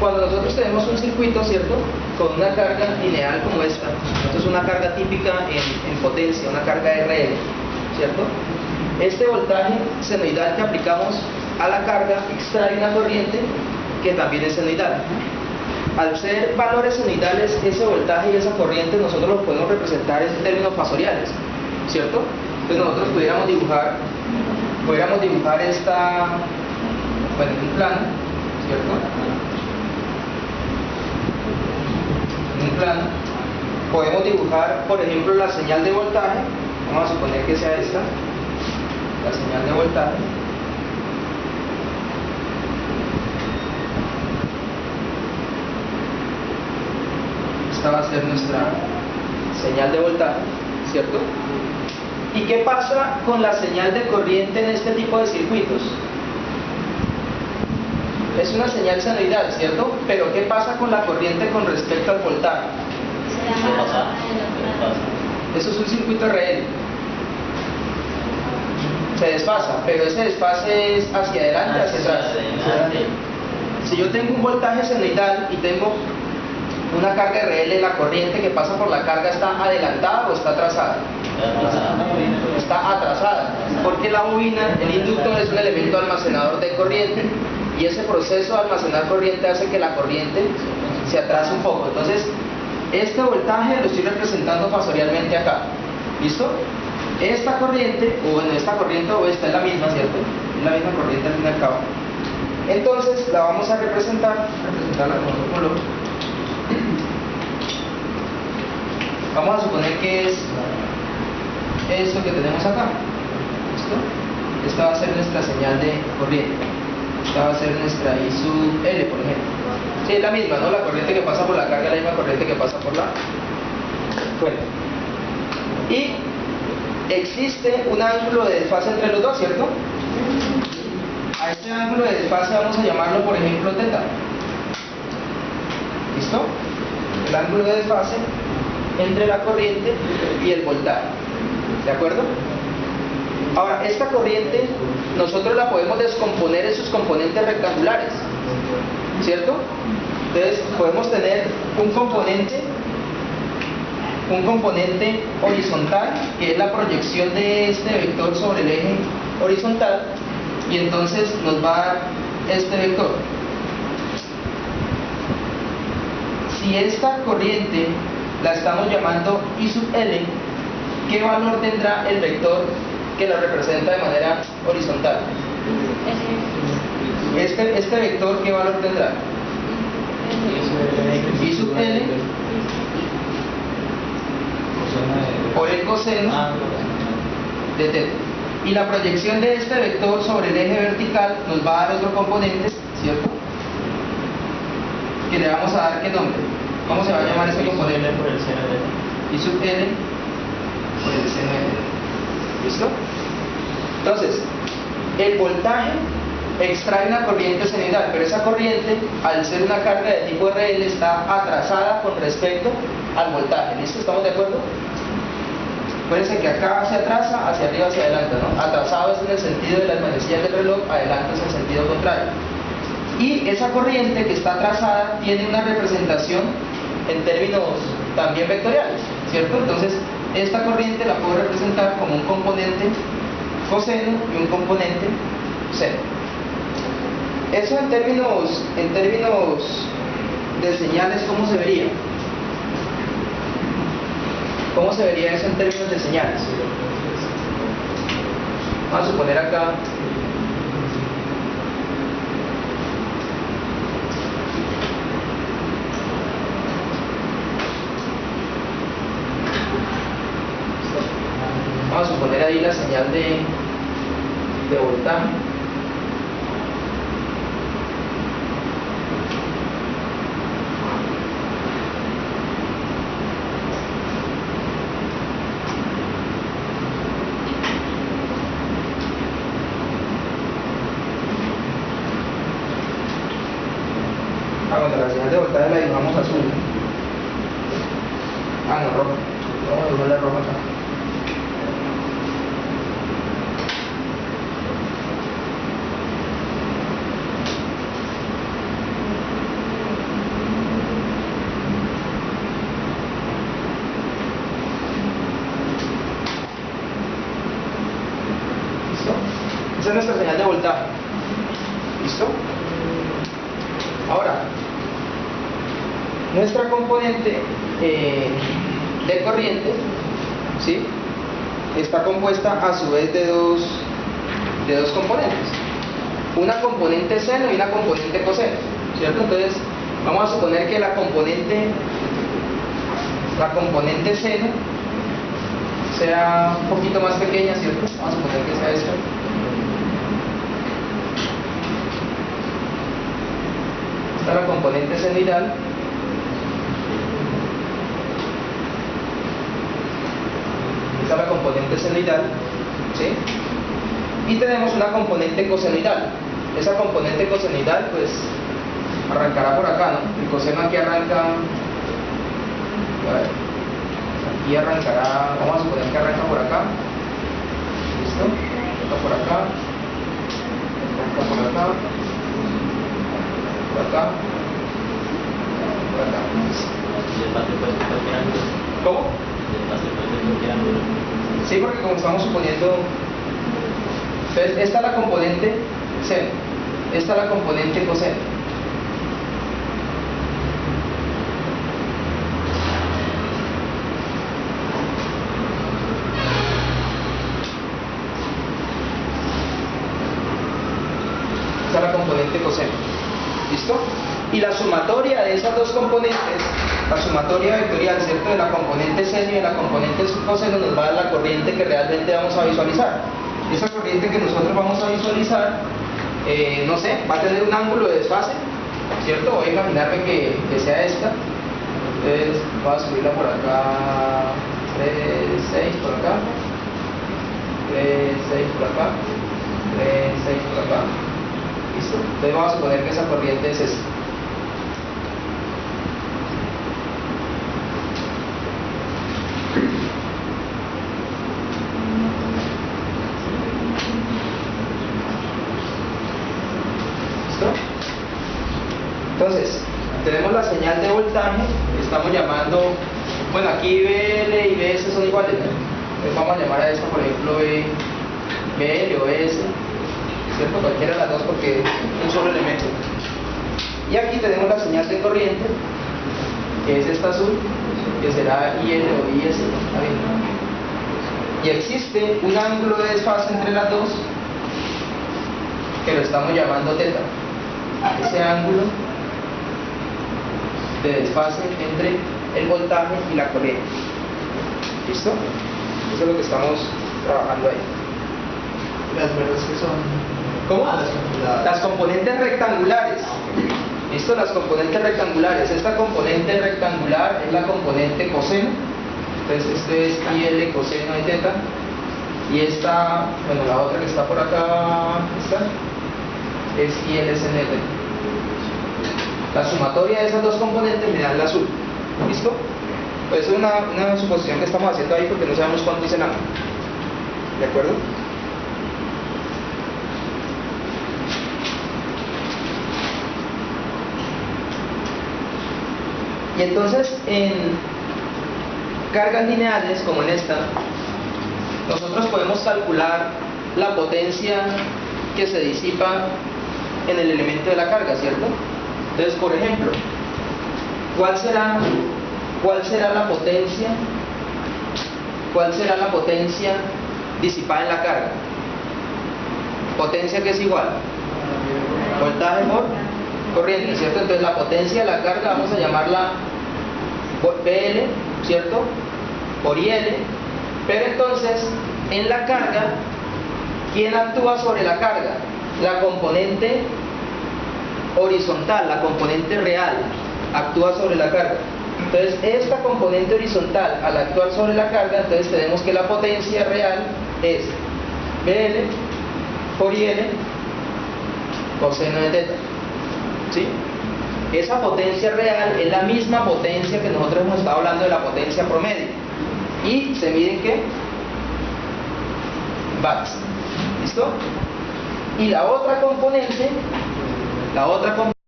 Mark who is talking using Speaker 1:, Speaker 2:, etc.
Speaker 1: Cuando nosotros tenemos un circuito, ¿cierto?, con una carga lineal como esta, esto es una carga típica en potencia, una carga RL, ¿cierto? Este voltaje senoidal que aplicamos a la carga extrae una corriente que también es senoidal. Al ser valores senoidales, ese voltaje y esa corriente nosotros los podemos representar en términos fasoriales, ¿cierto? Entonces nosotros pudiéramos dibujar esta, bueno, en un plano, ¿cierto? En un plano podemos dibujar, por ejemplo, la señal de voltaje. Vamos a suponer que sea esta, la señal de voltaje. Esta va a ser nuestra señal de voltaje, ¿cierto? ¿Y qué pasa con la señal de corriente en este tipo de circuitos? Es una señal senoidal, ¿cierto? Pero ¿qué pasa con la corriente con respecto al voltaje? Eso es un circuito RL. Se desfasa, pero ese desfase es hacia adelante, hacia atrás. Si yo tengo un voltaje senoidal y tengo una carga RL, la corriente que pasa por la carga ¿está adelantada o está atrasada? Está atrasada, porque la bobina, el inductor, es un elemento almacenador de corriente, y ese proceso de almacenar corriente hace que la corriente se atrase un poco. Entonces, este voltaje lo estoy representando fasorialmente acá. ¿Listo? Esta corriente, o bueno, esta corriente o esta es la misma, ¿cierto? Es la misma corriente al fin y al cabo. Entonces, la vamos a representarla con otro color. Vamos a suponer que es esto que tenemos acá. ¿Listo? Esta va a ser nuestra señal de corriente. Esta va a ser nuestra I sub L, por ejemplo. Sí, es la misma, ¿no? La corriente que pasa por la carga es la misma corriente que pasa por la fuente. Y existe un ángulo de desfase entre los dos, ¿cierto? A este ángulo de desfase vamos a llamarlo, por ejemplo, θ. ¿Listo? El ángulo de desfase entre la corriente y el voltaje. ¿De acuerdo? Ahora, esta corriente nosotros la podemos descomponer en sus componentes rectangulares, ¿cierto? Entonces podemos tener un componente horizontal, que es la proyección de este vector sobre el eje horizontal, y entonces nos va a dar este vector. Si esta corriente la estamos llamando I sub L, ¿qué valor tendrá el vector que la representa de manera horizontal? Este vector, ¿qué valor tendrá? I sub L por el coseno de θ. Y la proyección de este vector sobre el eje vertical nos va a dar otro componente, ¿cierto? Que le vamos a dar, ¿qué nombre? ¿Cómo se va a llamar este componente?
Speaker 2: Por el seno de
Speaker 1: I sub L por el seno de θ. ¿Listo? Entonces, el voltaje extrae una corriente senoidal, pero esa corriente, al ser una carga de tipo RL, está atrasada con respecto al voltaje. ¿Listo? ¿Estamos de acuerdo? Acuérdense que acá se atrasa, hacia arriba, hacia adelante, ¿no? Atrasado es en el sentido de las manecillas del reloj, adelante es en sentido contrario. Y esa corriente que está atrasada tiene una representación en términos también vectoriales, ¿cierto? Entonces, esta corriente la puedo representar como un componente coseno y un componente seno. Eso en términos de señales, ¿cómo se vería? ¿Cómo se vería eso en términos de señales? Vamos a suponer acá ahí la señal de voltaje. Bueno, la señal de voltaje la dibujamos azul. No, roja. Vamos a dibujarla roja acá. nuestra componente de corriente, ¿sí?, está compuesta a su vez de dos componentes, una componente seno y una componente coseno, ¿cierto? Entonces vamos a suponer que la componente seno sea un poquito más pequeña, ¿cierto? Vamos a suponer que sea esta. Esta es la componente senoidal. Esta es la componente senoidal, ¿sí? Y tenemos una componente cosenoidal. Esa componente cosenoidal pues arrancará por acá, ¿no? El coseno aquí arranca, a ver, aquí arrancará, vamos a suponer que arranca por acá, ¿listo? Arranca por acá, arranca por acá, por acá, por acá. ¿Cómo? Sí, porque como estamos suponiendo, entonces esta es la componente seno, esta es la componente coseno. Esta es la componente coseno, ¿listo? Y la sumatoria de esas dos componentes, la sumatoria vectorial, ¿cierto?, de la componente seno y de la componente coseno, nos va a dar la corriente que realmente vamos a visualizar. Esa corriente que nosotros vamos a visualizar, no sé, va a tener un ángulo de desfase, ¿cierto? Voy a imaginarme que sea esta. Entonces voy a subirla por acá, 3, 6 por acá, 3, 6 por acá, 3, 6 por acá. ¿Listo? Entonces vamos a suponer que esa corriente es esta. Entonces, tenemos la señal de voltaje, estamos llamando, bueno, aquí BL y BS son iguales, ¿no? Entonces vamos a llamar a esta, por ejemplo, BL o BS, ¿cierto? Cualquiera de las dos porque es un solo elemento. Y aquí tenemos la señal de corriente, que es esta azul, que será IL o IS, ¿está bien? Y existe un ángulo de desfase entre las dos, que lo estamos llamando teta. Ese ángulo de desfase entre el voltaje y la corriente. ¿Listo? Eso es lo que estamos trabajando ahí.
Speaker 2: Las velas que son...
Speaker 1: ¿Cómo? Las componentes rectangulares. ¿Listo? Las componentes rectangulares. Esta componente rectangular es la componente coseno. Entonces esto es IL coseno de teta. Y esta, bueno, la otra que está por acá, esta, es IL seno de teta. La sumatoria de esas dos componentes me da el azul. ¿Listo? Pues es una suposición que estamos haciendo ahí porque no sabemos cuánto es el ángulo. ¿De acuerdo? Y entonces en cargas lineales como en esta, nosotros podemos calcular la potencia que se disipa en el elemento de la carga, ¿cierto? Entonces, por ejemplo, ¿cuál será la potencia? ¿Cuál será la potencia disipada en la carga? Potencia que es igual voltaje por corriente, ¿cierto? Entonces la potencia de la carga vamos a llamarla PL, ¿cierto?, por IL. Pero entonces en la carga, ¿quién actúa sobre la carga? La componente horizontal, la componente real, actúa sobre la carga. Entonces esta componente horizontal, al actuar sobre la carga, entonces tenemos que la potencia real es BL por IL coseno de teta, ¿sí? Esa potencia real es la misma potencia que nosotros hemos estado hablando de la potencia promedio. Y se mide en ¿qué? Watts. ¿Listo? Y la otra componente